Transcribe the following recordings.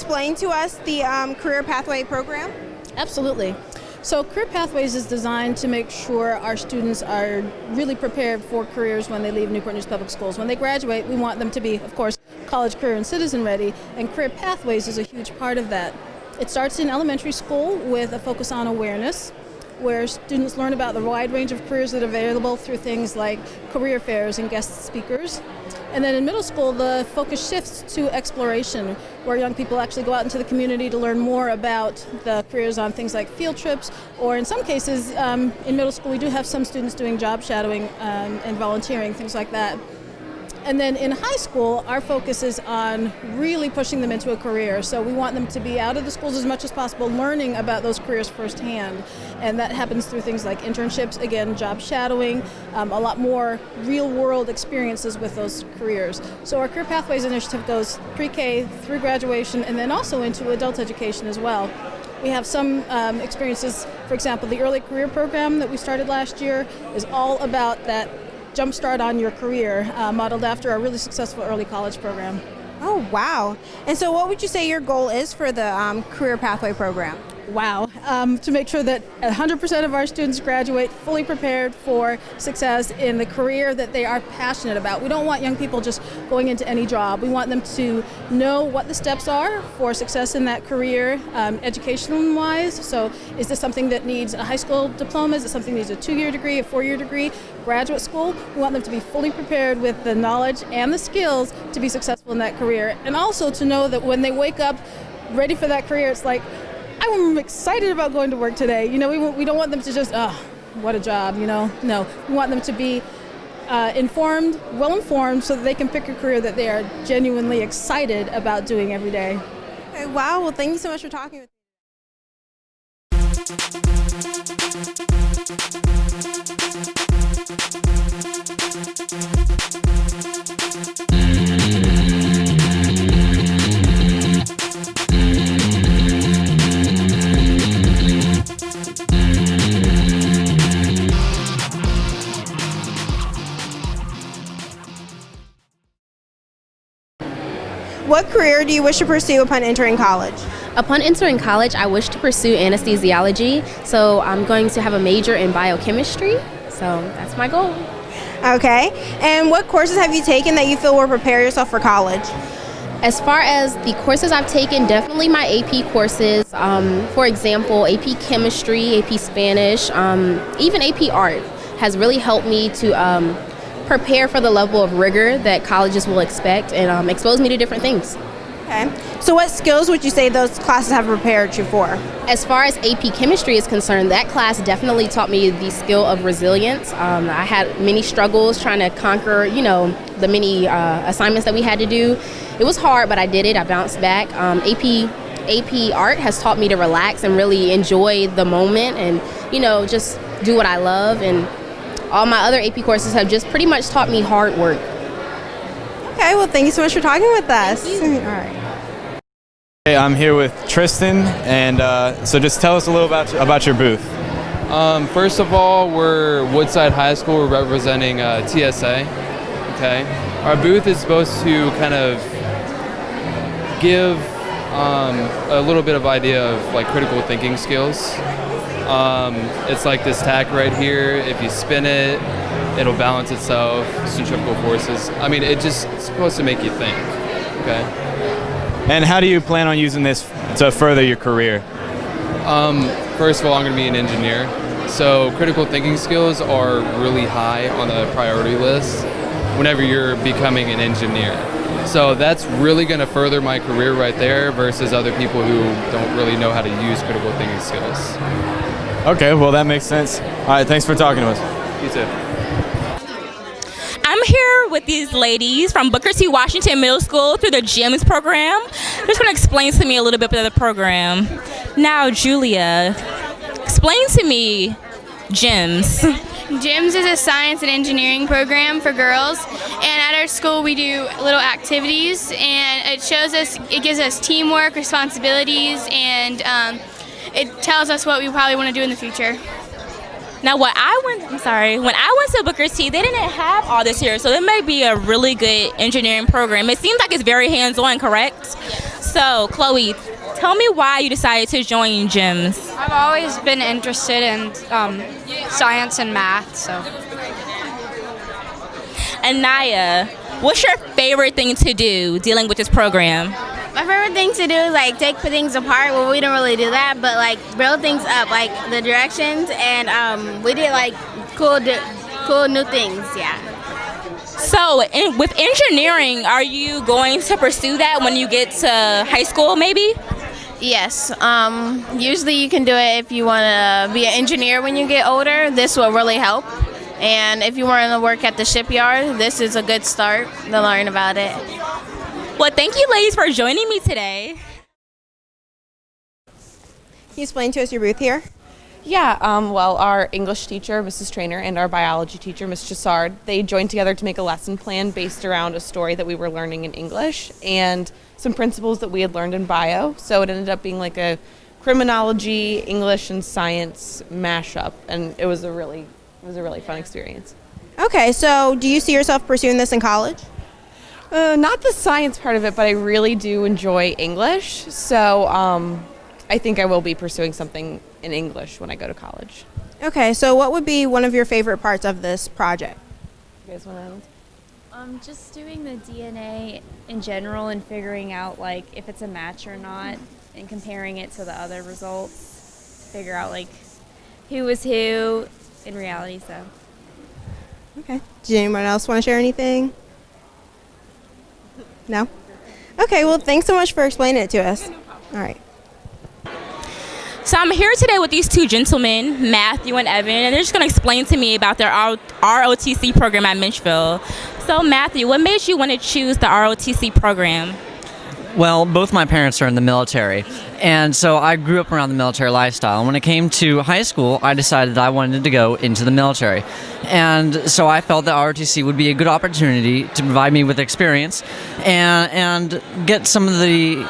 explain to us the Career Pathway program? Absolutely. So Career Pathways is designed to make sure our students are really prepared for careers when they leave Newport News Public Schools. When they graduate, we want them to be, of course, college, career, and citizen ready, and Career Pathways is a huge part of that. It starts in elementary school with a focus on awareness, where students learn about the wide range of careers that are available through things like career fairs and guest speakers. And then in middle school, the focus shifts to exploration, where young people actually go out into the community to learn more about the careers on things like field trips, or in some cases, in middle school, we do have some students doing job shadowing and volunteering, things like that. And then in high school, our focus is on really pushing them into a career. So we want them to be out of the schools as much as possible, learning about those careers firsthand. And that happens through things like internships, again, job shadowing, a lot more real-world experiences with those careers. So our Career Pathways initiative goes pre-K through graduation and then also into adult education as well. We have some experiences, for example, the early career program that we started last year is all about that jumpstart on your career, modeled after a really successful early college program. Oh, wow. And so what would you say your goal is for the Career Pathway program? Wow. To make sure that 100% of our students graduate fully prepared for success in the career that they are passionate about. We don't want young people just going into any job. We want them to know what the steps are for success in that career, education-wise. So is this something that needs a high school diploma? Is it something that needs a 2-year degree, a 4-year degree, graduate school? We want them to be fully prepared with the knowledge and the skills to be successful in that career. And also to know that when they wake up ready for that career, it's like, I'm excited about going to work today. You know, we don't want them to just, what a job, you know. No, we want them to be informed, well-informed, so that they can pick a career that they are genuinely excited about doing every day. Okay, wow, well, thank you so much for talking with me. What career do you wish to pursue upon entering college? Upon entering college, I wish to pursue anesthesiology, so I'm going to have a major in biochemistry, so that's my goal. Okay, and what courses have you taken that you feel will prepare yourself for college? As far as the courses I've taken, definitely my AP courses, for example, AP Chemistry, AP Spanish, even AP Art has really helped me to prepare for the level of rigor that colleges will expect and expose me to different things. Okay. So what skills would you say those classes have prepared you for? As far as AP Chemistry is concerned, that class definitely taught me the skill of resilience. I had many struggles trying to conquer, you know, the many assignments that we had to do. It was hard, but I did it. I bounced back. AP Art has taught me to relax and really enjoy the moment and, you know, just do what I love. And all my other AP courses have just pretty much taught me hard work. Okay, well, thank you so much for talking with us. Thank you. All right. Hey, I'm here with Tristan, and so just tell us a little about your booth. First of all, we're Woodside High School. We're representing TSA. Okay, our booth is supposed to kind of give a little bit of idea of like critical thinking skills. It's like this tack right here. If you spin it, it'll balance itself. Centrifugal forces. I mean, it's supposed to make you think. Okay. And how do you plan on using this to further your career? First of all, I'm going to be an engineer. So critical thinking skills are really high on the priority list whenever you're becoming an engineer. So that's really going to further my career right there versus other people who don't really know how to use critical thinking skills. Okay, well that makes sense. All right, thanks for talking to us. You too. I'm here with these ladies from Booker T. Washington Middle School through the GEMS program. They're just going to explain to me a little bit about the program. Now, Julia, explain to me GEMS. GEMS is a science and engineering program for girls, and at our school we do little activities, and it gives us teamwork, responsibilities, and it tells us what we probably want to do in the future. Now, when I went to Booker T, they didn't have all this here, so it may be a really good engineering program. It seems like it's very hands-on, correct? So, Chloe, tell me why you decided to join gyms. I've always been interested in science and math, so. And Naya, what's your favorite thing to do dealing with this program? My favorite thing to do is like take things apart. Well, we don't really do that, but like build things up, like the directions, and we did like cool new things. Yeah. So, with engineering, are you going to pursue that when you get to high school, maybe? Yes. Usually you can do it if you want to be an engineer when you get older. This will really help. And if you want to work at the shipyard, this is a good start to learn about it. Well, thank you, ladies, for joining me today. Can you explain to us your booth here? Yeah, well, our English teacher, Mrs. Trainer, and our biology teacher, Ms. Chassard, they joined together to make a lesson plan based around a story that we were learning in English and some principles that we had learned in bio. So it ended up being like a criminology, English, and science mashup, and it was a really fun experience. Okay, so do you see yourself pursuing this in college? Not the science part of it, but I really do enjoy English. So I think I will be pursuing something in English when I go to college. Okay, so what would be one of your favorite parts of this project? You guys want to answer? Just doing the DNA in general and figuring out like if it's a match or not and comparing it to the other results to figure out like who was who in reality. So Okay. Does anyone else want to share anything? No? Okay, well, thanks so much for explaining it to us. All right. So I'm here today with these two gentlemen, Matthew and Evan, and they're just going to explain to me about their ROTC program at Minchville. So Matthew, what made you want to choose the ROTC program? Well, both my parents are in the military, and so I grew up around the military lifestyle. And when it came to high school, I decided I wanted to go into the military. And so I felt that ROTC would be a good opportunity to provide me with experience and get some of the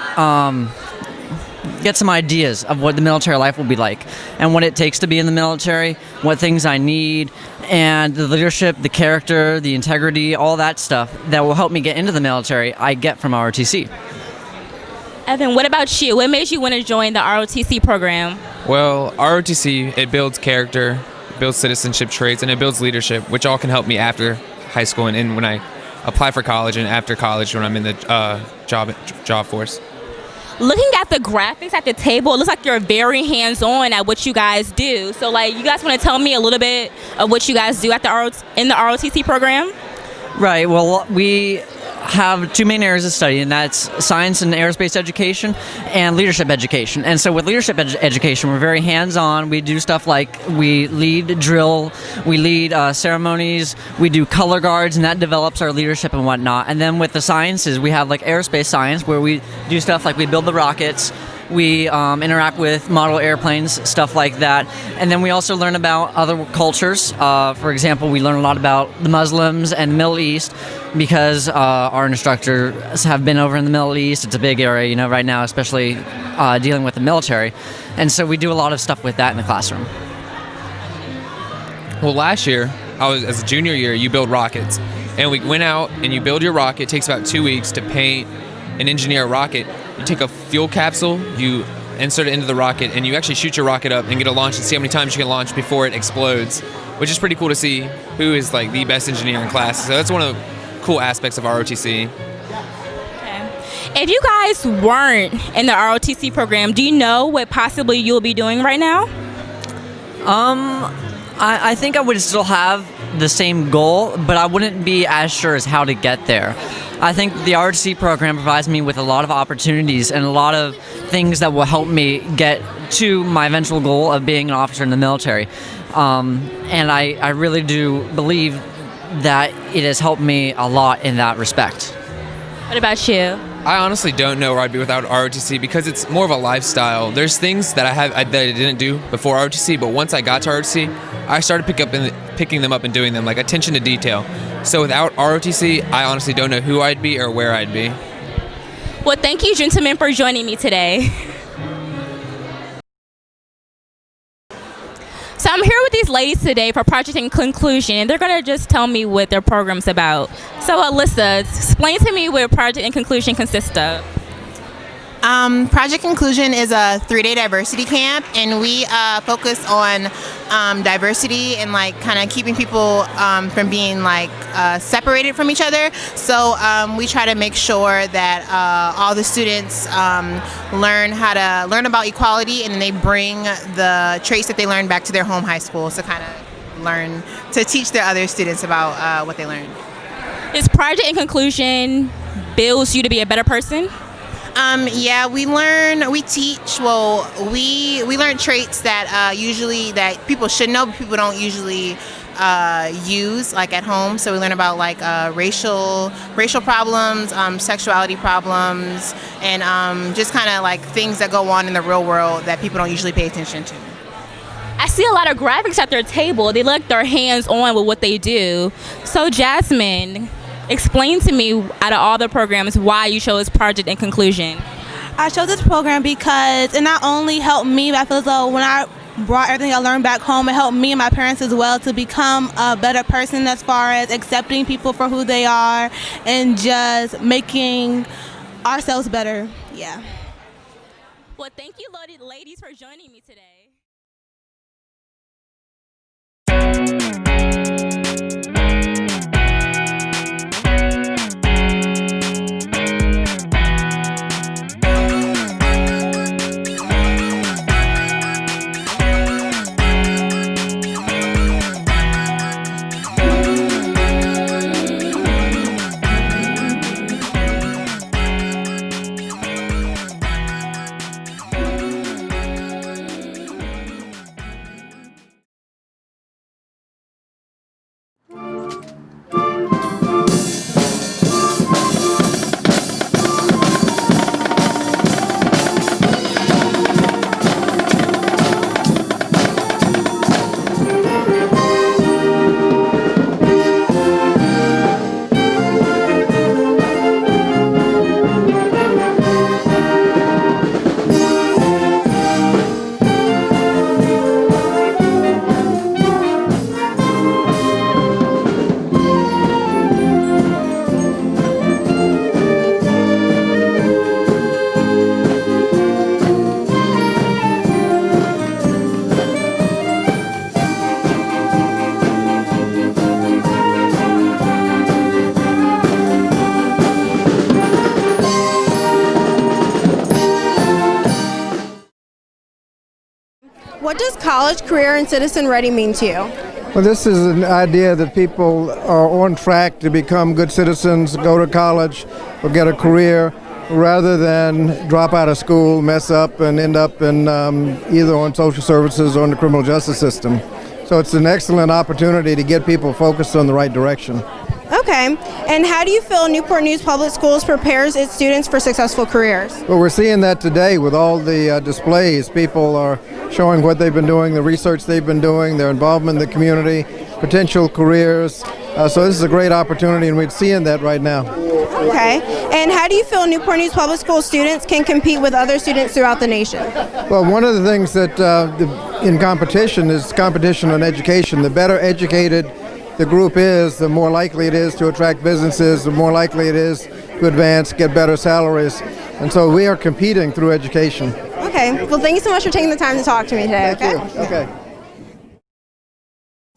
get some ideas of what the military life will be like and what it takes to be in the military, what things I need, and the leadership, the character, the integrity, all that stuff that will help me get into the military I get from ROTC. Evan, what about you? What made you want to join the ROTC program? Well, ROTC, it builds character, builds citizenship traits, and it builds leadership, which all can help me after high school and when I apply for college and after college when I'm in the job force. Looking at the graphics at the table, it looks like you're very hands-on at what you guys do. So, like, you guys want to tell me a little bit of what you guys do at in the ROTC program? Right. Well, we have two main areas of study, and that's science and aerospace education and leadership education. And so with leadership education, we're very hands-on. We do stuff like we lead drill, we lead ceremonies, we do color guards, and that develops our leadership and whatnot. And then with the sciences, we have like aerospace science, where we do stuff like we build the rockets, we interact with model airplanes, stuff like that. And then we also learn about other cultures. For example, we learn a lot about the Muslims and the Middle East because our instructors have been over in the Middle East. It's a big area, right now, especially dealing with the military. And so we do a lot of stuff with that in the classroom. Well, last year, as a junior year, you build rockets. And we went out and you build your rocket. It takes about 2 weeks to paint and engineer a rocket. You take a fuel capsule, you insert it into the rocket, and you actually shoot your rocket up and get a launch and see how many times you can launch before it explodes, which is pretty cool to see who is like the best engineer in class. So that's one of the cool aspects of ROTC. Okay. If you guys weren't in the ROTC program, do you know what possibly you'll be doing right now? I think I would still have the same goal, but I wouldn't be as sure as how to get there. I think the ROTC program provides me with a lot of opportunities and a lot of things that will help me get to my eventual goal of being an officer in the military. And I really do believe that it has helped me a lot in that respect. What about you? I honestly don't know where I'd be without ROTC because it's more of a lifestyle. There's things that I didn't do before ROTC, but once I got to ROTC, I started picking them up and doing them, like attention to detail. So without ROTC, I honestly don't know who I'd be or where I'd be. Well, thank you, gentlemen, for joining me today. So I'm here with these ladies today for Project in Conclusion, and they're going to just tell me what their program's about. So Alyssa, explain to me what Project in Conclusion consists of. Project Inclusion is a 3-day diversity camp, and we focus on diversity and like kind of keeping people from being like separated from each other. So we try to make sure that all the students learn about equality, and then they bring the traits that they learned back to their home high school. So kind of learn to teach their other students about what they learned. Is Project Inclusion builds you to be a better person? Yeah, we teach, we learn traits that usually that people should know, but people don't usually use like at home. So we learn about like racial problems, sexuality problems, and just kind of like things that go on in the real world that people don't usually pay attention to. I see a lot of graphics at their table. They look their hands on with what they do. So Jasmine, explain to me, out of all the programs, why you chose Project in Conclusion. I chose this program because it not only helped me, but I feel as though when I brought everything I learned back home, it helped me and my parents as well to become a better person as far as accepting people for who they are and just making ourselves better. Yeah. Well, thank you, ladies, for joining me today. What does college, career, and citizen ready mean to you? Well, this is an idea that people are on track to become good citizens, go to college, or get a career, rather than drop out of school, mess up, and end up in either on social services or in the criminal justice system. So it's an excellent opportunity to get people focused on the right direction. Okay, and how do you feel Newport News Public Schools prepares its students for successful careers? Well, we're seeing that today with all the displays. People are showing what they've been doing, the research they've been doing, their involvement in the community, potential careers. So this is a great opportunity, and we're seeing that right now. Okay, and how do you feel Newport News Public School students can compete with other students throughout the nation? Well, one of the things that in competition is competition on education. The better educated the group is, the more likely it is to attract businesses, the more likely it is to advance, get better salaries. And so we are competing through education. Okay, well, thank you so much for taking the time to talk to me today. Thank you. Okay.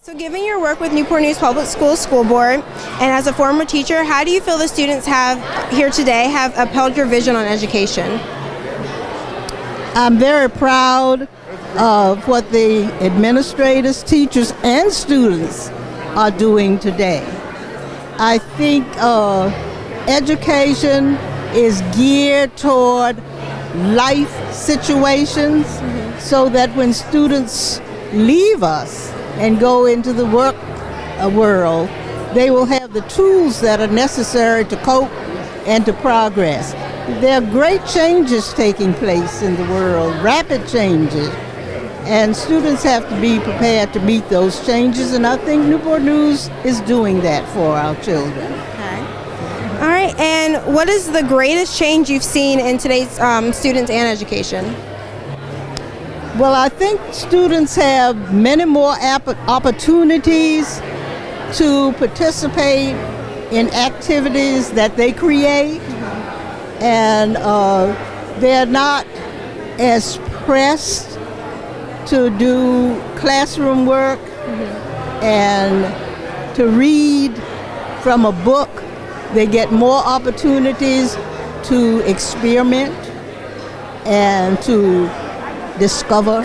So given your work with Newport News Public Schools School Board, and as a former teacher, how do you feel the students here today have upheld your vision on education? I'm very proud of what the administrators, teachers, and students are doing today. I think education is geared toward life situations, so that when students leave us and go into the work world, they will have the tools that are necessary to cope and to progress. There are great changes taking place in the world, rapid changes, and students have to be prepared to meet those changes, and I think Newport News is doing that for our children. All right, and what is the greatest change you've seen in today's students and education? Well, I think students have many more opportunities to participate in activities that they create, and they're not as pressed to do classroom work and to read from a book. They get more opportunities to experiment and to discover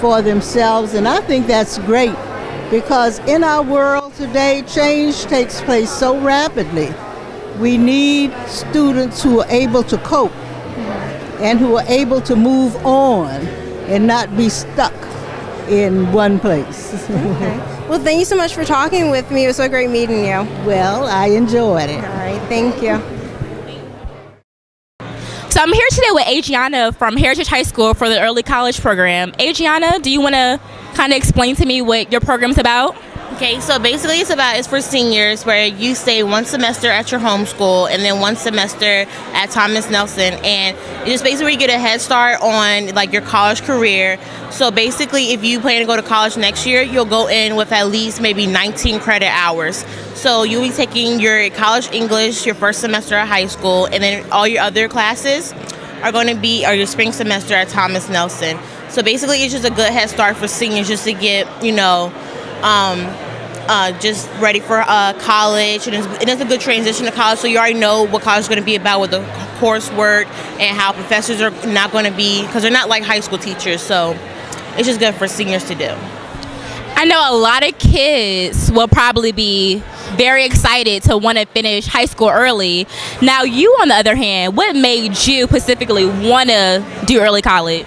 for themselves, and I think that's great because in our world today, change takes place so rapidly. We need students who are able to cope and who are able to move on and not be stuck in one place. Okay. Well, thank you so much for talking with me. It was so great meeting you. Well, I enjoyed it. All right, thank you. So I'm here today with Adriana from Heritage High School for the early college program. Adriana, do you want to kind of explain to me what your program's about? Okay, so basically it's for seniors where you stay one semester at your home school and then one semester at Thomas Nelson, and it's just basically where you get a head start on like your college career. So basically if you plan to go to college next year, you'll go in with at least maybe 19 credit hours. So you'll be taking your college English your first semester at high school, and then all your other classes are going to be your spring semester at Thomas Nelson. So basically it's just a good head start for seniors just to get, just ready for college, and it's a good transition to college, so you already know what college is going to be about with the coursework and how professors are not going to be, because they're not like high school teachers, so it's just good for seniors to do. I know a lot of kids will probably be very excited to want to finish high school early. Now you, on the other hand, what made you specifically want to do early college?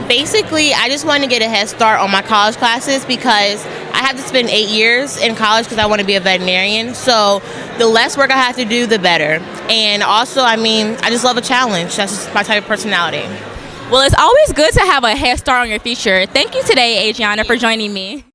Basically, I just wanted to get a head start on my college classes because I have to spend 8 years in college because I want to be a veterinarian. So the less work I have to do, the better. And also, I just love a challenge. That's just my type of personality. Well, it's always good to have a head start on your future. Thank you today, Adriana, for joining me.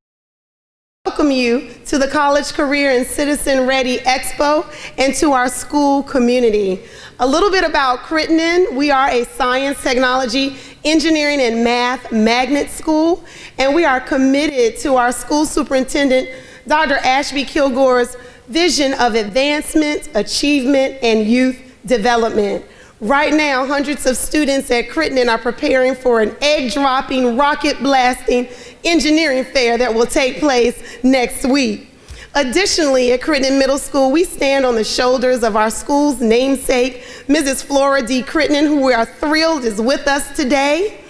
Welcome you to the College Career and Citizen Ready Expo and to our school community. A little bit about Crittenden. We are a science, technology, engineering, and math magnet school, and we are committed to our school superintendent, Dr. Ashby Kilgore's vision of advancement, achievement, and youth development. Right now, hundreds of students at Crittenden are preparing for an egg-dropping, rocket-blasting engineering fair that will take place next week. Additionally, at Crittenden Middle School, we stand on the shoulders of our school's namesake, Mrs. Flora D. Crittenden, who we are thrilled is with us today.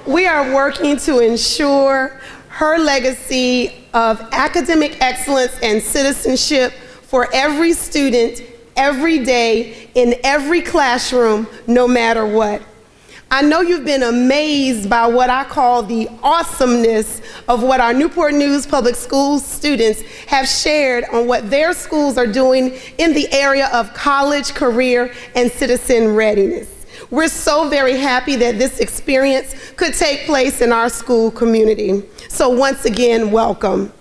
We are working to ensure her legacy of academic excellence and citizenship for every student, every day, in every classroom, no matter what. I know you've been amazed by what I call the awesomeness of what our Newport News Public Schools students have shared on what their schools are doing in the area of college, career, and citizen readiness. We're so very happy that this experience could take place in our school community. So once again, welcome.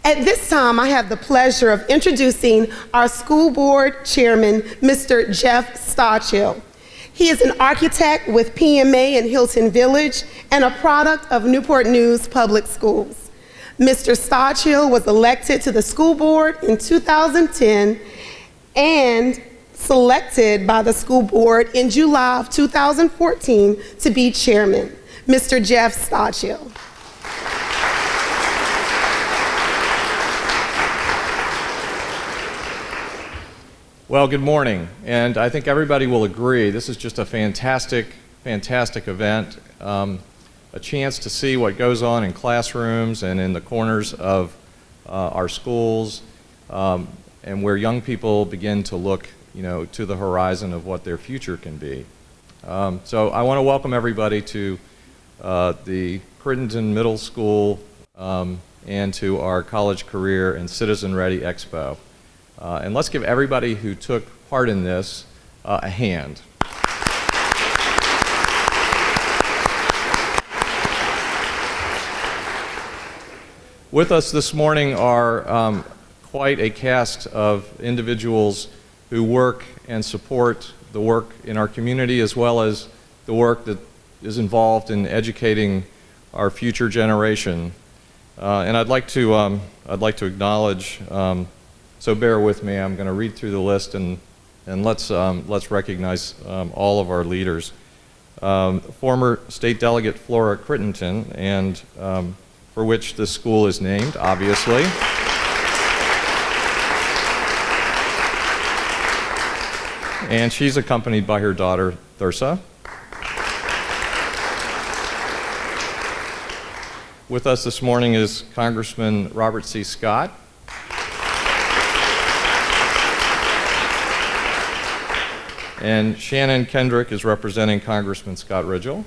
At this time, I have the pleasure of introducing our school board chairman, Mr. Jeff Stachel. He is an architect with PMA in Hilton Village and a product of Newport News Public Schools. Mr. Stachel was elected to the school board in 2010 and selected by the school board in July of 2014 to be chairman. Mr. Jeff Stachel. Well, good morning, and I think everybody will agree this is just a fantastic event, a chance to see what goes on in classrooms and in the corners of our schools, and where young people begin to look to the horizon of what their future can be. So I want to welcome everybody to the Crittenden Middle School and to our College Career and Citizen Ready Expo. And let's give everybody who took part in this a hand. With us this morning are quite a cast of individuals who work and support the work in our community, as well as the work that is involved in educating our future generation. And I'd like to acknowledge, so bear with me, I'm going to read through the list and let's recognize all of our leaders. Former State Delegate Flora Crittenton, and for which this school is named, obviously. And she's accompanied by her daughter, Thursa. With us this morning is Congressman Robert C. Scott. And Shannon Kendrick is representing Congressman Scott Ridgell.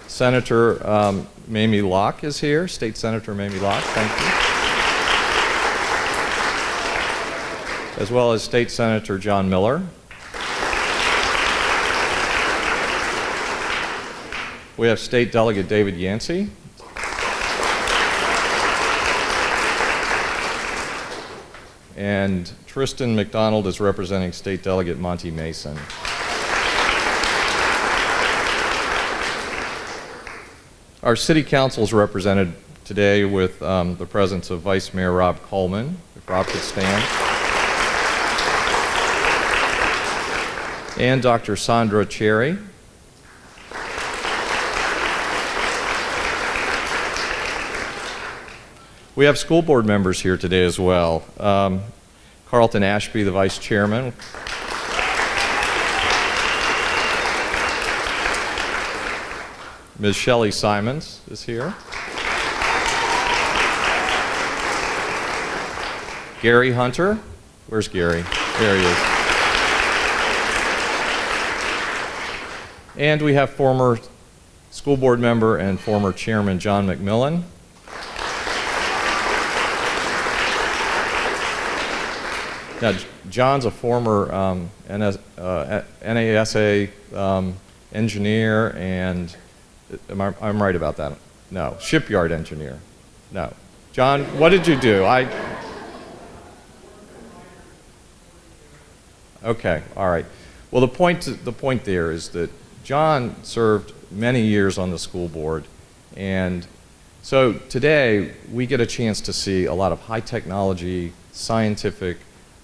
Senator Mamie Locke is here. State Senator Mamie Locke, thank you. As well as State Senator John Miller. We have State Delegate David Yancey. And Tristan McDonald is representing State Delegate Monty Mason. Our City Council is represented today with the presence of Vice Mayor Rob Coleman, if Rob could stand, and Dr. Sandra Cherry. We have school board members here today as well. Carlton Ashby, the Vice Chairman. Ms. Shelley Simons is here. Gary Hunter. Where's Gary? There he is. And we have former school board member and former chairman John McMillan. Now, John's a former NASA engineer and, I'm right about that? No, shipyard engineer. No. John, what did you do? Okay, all right. Well, the point there is that John served many years on the school board, and so today we get a chance to see a lot of high technology, scientific,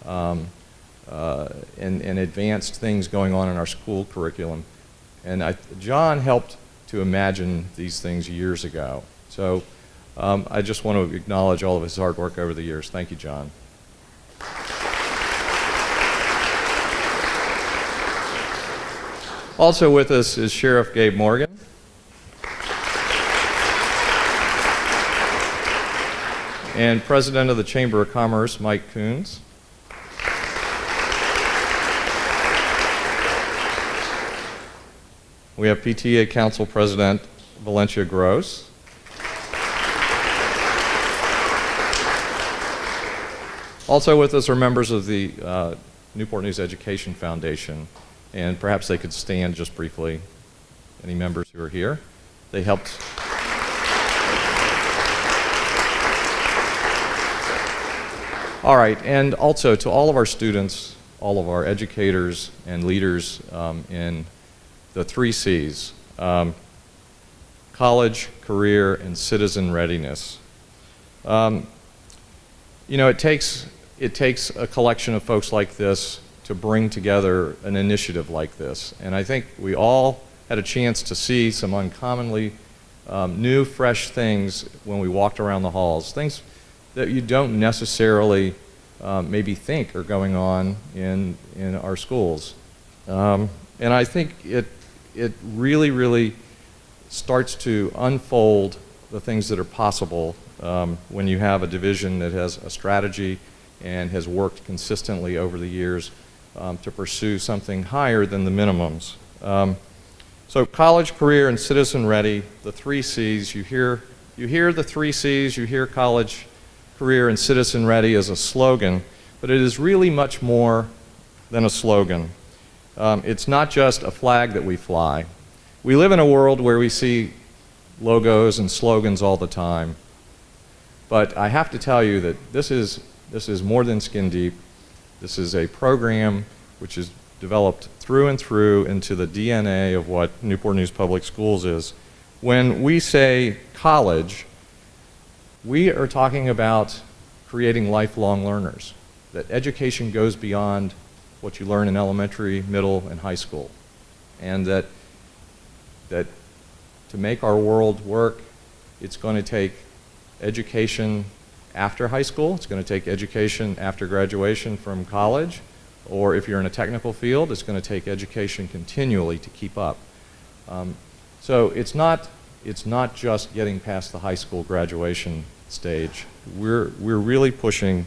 and advanced things going on in our school curriculum. And John helped to imagine these things years ago. So I just want to acknowledge all of his hard work over the years. Thank you, John. Also with us is Sheriff Gabe Morgan. And President of the Chamber of Commerce, Mike Coons. We have PTA Council President Valencia Gross. Also with us are members of the Newport News Education Foundation, and perhaps they could stand just briefly. Any members who are here? They helped. All right, and also to all of our students, all of our educators and leaders in the 3 C's, college, career, and citizen readiness. You know, it takes a collection of folks like this to bring together an initiative like this. And I think we all had a chance to see some uncommonly new, fresh things when we walked around the halls, things that you don't necessarily maybe think are going on in our schools. And I think it really, really starts to unfold the things that are possible when you have a division that has a strategy and has worked consistently over the years to pursue something higher than the minimums. So college, career, and citizen ready, the 3 C's, you hear the 3 C's, you hear college, career, and citizen ready as a slogan, but it is really much more than a slogan. It's not just a flag that we fly. We live in a world where we see logos and slogans all the time. But I have to tell you that this is more than skin deep. This is a program which is developed through and through into the DNA of what Newport News Public Schools is. When we say college, we are talking about creating lifelong learners, that education goes beyond what you learn in elementary, middle, and high school, and that to make our world work, it's going to take education after high school, it's going to take education after graduation from college, or if you're in a technical field, it's going to take education continually to keep up. So it's not just getting past the high school graduation stage. We're really pushing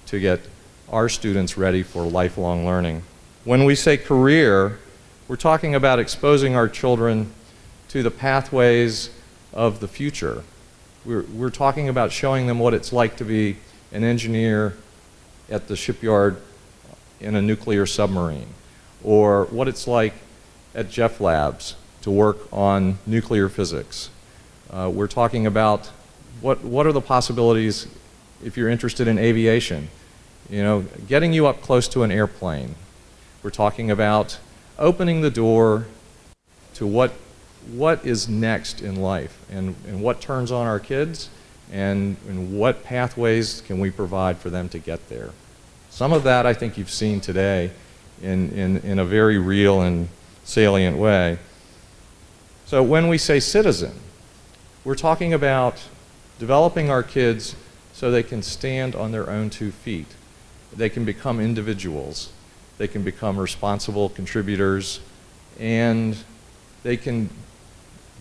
to get our students ready for lifelong learning. When we say career, we're talking about exposing our children to the pathways of the future. We're talking about showing them what it's like to be an engineer at the shipyard in a nuclear submarine, or what it's like at Jeff Labs to work on nuclear physics. We're talking about what are the possibilities if you're interested in aviation, you know, getting you up close to an airplane. We're talking about opening the door to what is next in life, and what turns on our kids, and what pathways can we provide for them to get there. Some of that I think you've seen today in a very real and salient way. So when we say citizen, we're talking about developing our kids so they can stand on their own 2 feet. They can become individuals. They can become responsible contributors, and they can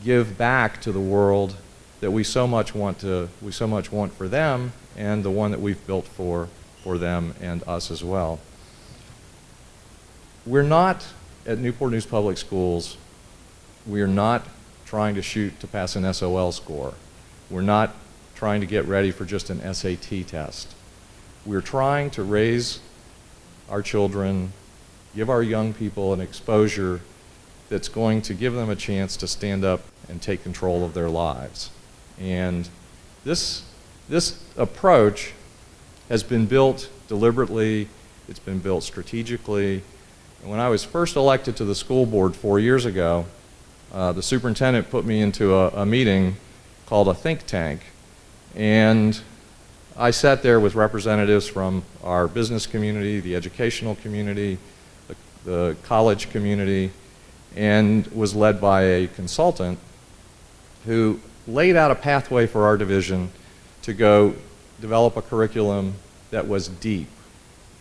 give back to the world that we so much want for them, and the one that we've built for them and us as well. We're not, at Newport News Public Schools, we are not trying to shoot to pass an SOL score. We're not trying to get ready for just an SAT test. We're trying to raise our children, give our young people an exposure that's going to give them a chance to stand up and take control of their lives. And this approach has been built deliberately, it's been built strategically. And when I was first elected to the school board 4 years ago, the superintendent put me into a meeting called a think tank. And I sat there with representatives from our business community, the educational community, the college community, and was led by a consultant who laid out a pathway for our division to go develop a curriculum that was deep,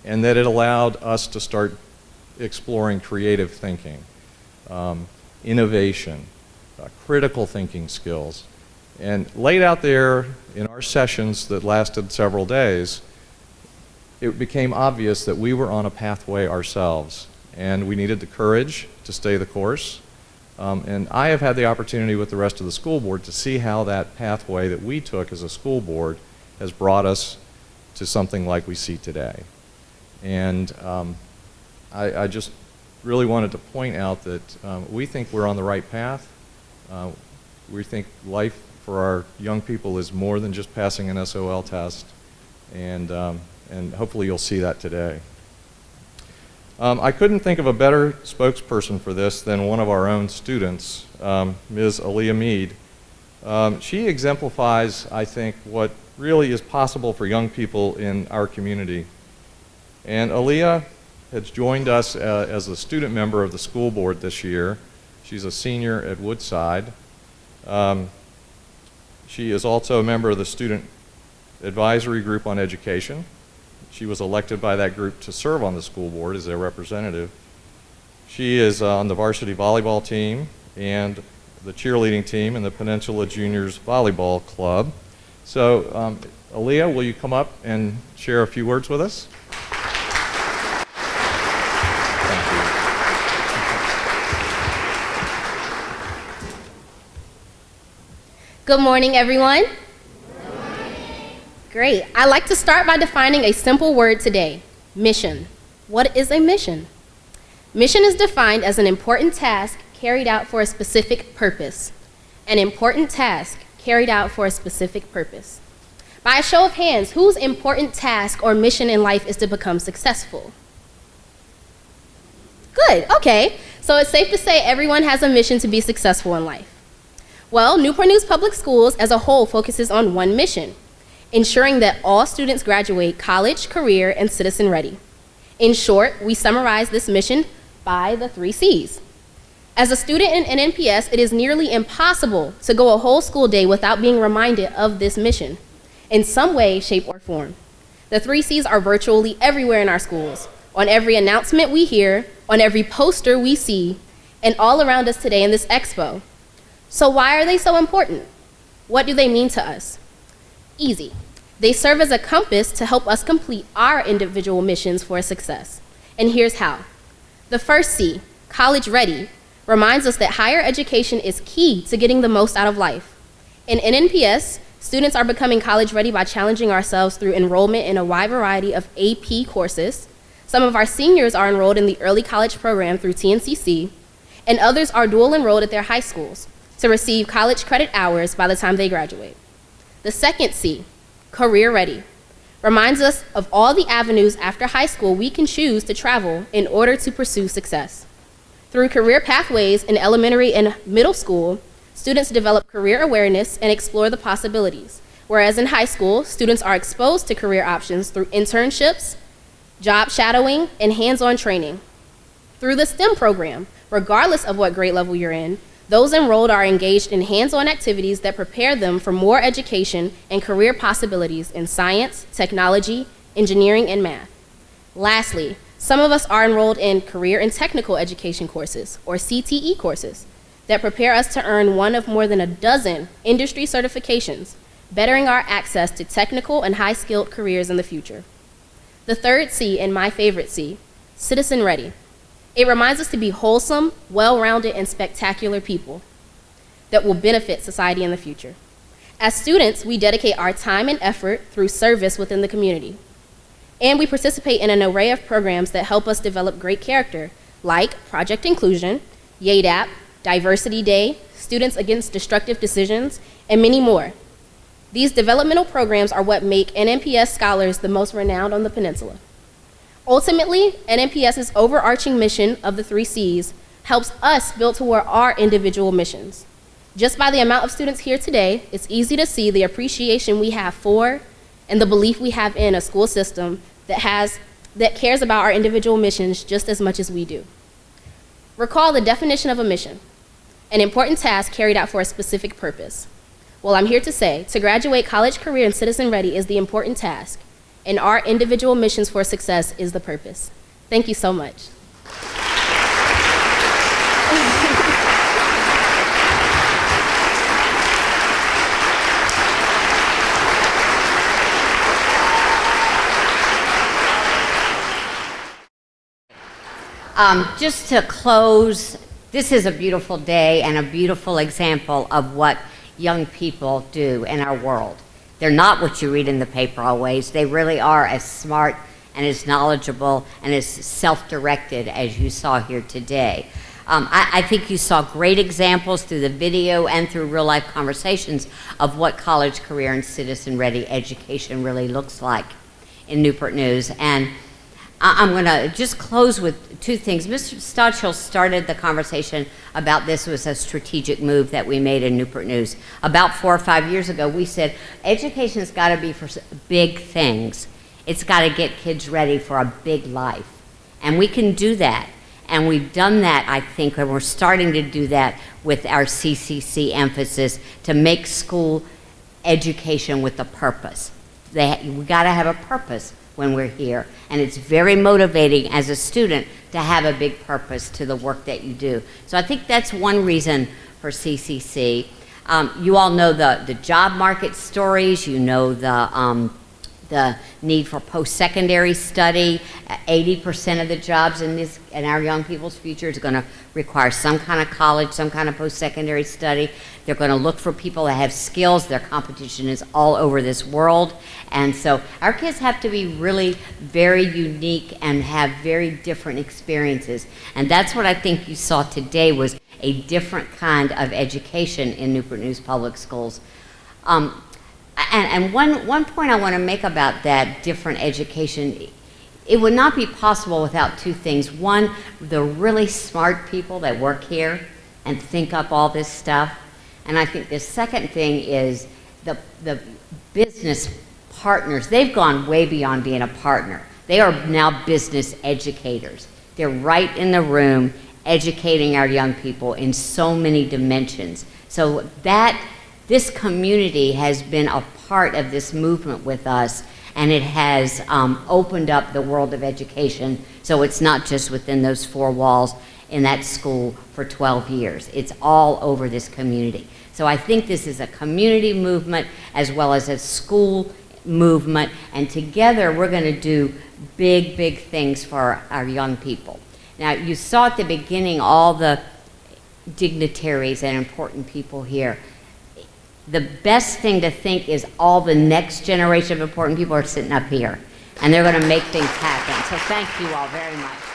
and that it allowed us to start exploring creative thinking, innovation, critical thinking skills, and laid out there in our sessions that lasted several days. It became obvious that we were on a pathway ourselves, and we needed the courage to stay the course. And I have had the opportunity with the rest of the school board to see how that pathway that we took as a school board has brought us to something like we see today. And I just really wanted to point out that we think we're on the right path. We think life for our young people is more than just passing an SOL test, and hopefully you'll see that today. I couldn't think of a better spokesperson for this than one of our own students, Ms. Aaliyah Mead. She exemplifies, I think, what really is possible for young people in our community. And Aaliyah has joined us as a student member of the school board this year. She's a senior at Woodside. She is also a member of the Student Advisory Group on Education. She was elected by that group to serve on the school board as their representative. She is on the varsity volleyball team and the cheerleading team in the Peninsula Juniors Volleyball Club. So, Aaliyah, will you come up and share a few words with us? Good morning, everyone. Great. I'd like to start by defining a simple word today: mission. What is a mission? Mission is defined as an important task carried out for a specific purpose. An important task carried out for a specific purpose. By a show of hands, whose important task or mission in life is to become successful? Good, okay. So it's safe to say everyone has a mission to be successful in life. Well, Newport News Public Schools as a whole focuses on one mission: ensuring that all students graduate college, career, and citizen ready. In short, we summarize this mission by the 3 C's. As a student in NNPS, it is nearly impossible to go a whole school day without being reminded of this mission in some way, shape, or form. The 3 C's are virtually everywhere in our schools, on every announcement we hear, on every poster we see, and all around us today in this expo. So why are they so important? What do they mean to us? Easy. They serve as a compass to help us complete our individual missions for success. And here's how. The first C, college ready, reminds us that higher education is key to getting the most out of life. In NNPS, students are becoming college ready by challenging ourselves through enrollment in a wide variety of AP courses. Some of our seniors are enrolled in the early college program through TNCC, and others are dual enrolled at their high schools to receive college credit hours by the time they graduate. The second C, career ready, reminds us of all the avenues after high school we can choose to travel in order to pursue success. Through career pathways in elementary and middle school, students develop career awareness and explore the possibilities, whereas in high school, students are exposed to career options through internships, job shadowing, and hands-on training. Through the STEM program, regardless of what grade level you're in, those enrolled are engaged in hands-on activities that prepare them for more education and career possibilities in science, technology, engineering, and math. Lastly, some of us are enrolled in career and technical education courses, or CTE courses, that prepare us to earn one of more than a dozen industry certifications, bettering our access to technical and high-skilled careers in the future. The third C, and my favorite C, citizen ready. It reminds us to be wholesome, well-rounded, and spectacular people that will benefit society in the future. As students, we dedicate our time and effort through service within the community. And we participate in an array of programs that help us develop great character, like Project Inclusion, YADAP, Diversity Day, Students Against Destructive Decisions, and many more. These developmental programs are what make NNPS scholars the most renowned on the peninsula. Ultimately, NNPS's overarching mission of the 3 C's helps us build toward our individual missions. Just by the amount of students here today, it's easy to see the appreciation we have for and the belief we have in a school system that cares about our individual missions just as much as we do. Recall the definition of a mission: an important task carried out for a specific purpose. Well, I'm here to say, to graduate college, career, and citizen ready is the important task, and our individual missions for success is the purpose. Thank you so much. Just to close, this is a beautiful day and a beautiful example of what young people do in our world. They're not what you read in the paper always. They really are as smart and as knowledgeable and as self-directed as you saw here today. I think you saw great examples through the video and through real-life conversations of what college, career, and citizen-ready education really looks like in Newport News. And I'm going to just close with 2 things. Mr. Stotchell started the conversation about this was a strategic move that we made in Newport News. About 4 or 5 years ago, we said education's got to be for big things. It's got to get kids ready for a big life. And we can do that. And we've done that, I think, and we're starting to do that with our CCC emphasis to make school education with a purpose. We got to have a purpose when we're here. And it's very motivating as a student to have a big purpose to the work that you do. So I think that's one reason for CCC. You all know the job market stories. You know the need for post-secondary study. 80% of the jobs in our young people's future is going to require some kind of college, some kind of post-secondary study. They're going to look for people that have skills. Their competition is all over this world. And so our kids have to be really very unique and have very different experiences. And that's what I think you saw today was a different kind of education in Newport News Public Schools. And one point I want to make about that different education, it would not be possible without two things. One, the really smart people that work here and think up all this stuff. And I think the second thing is the business partners. They've gone way beyond being a partner. They are now business educators. They're right in the room educating our young people in so many dimensions. So this community has been a part of this movement with us, and it has opened up the world of education, so it's not just within those four walls in that school for 12 years. It's all over this community. So I think this is a community movement as well as a school movement, and together we're going to do big, big things for our young people. Now, you saw at the beginning all the dignitaries and important people here. The best thing to think is all the next generation of important people are sitting up here, and they're going to make things happen. So thank you all very much.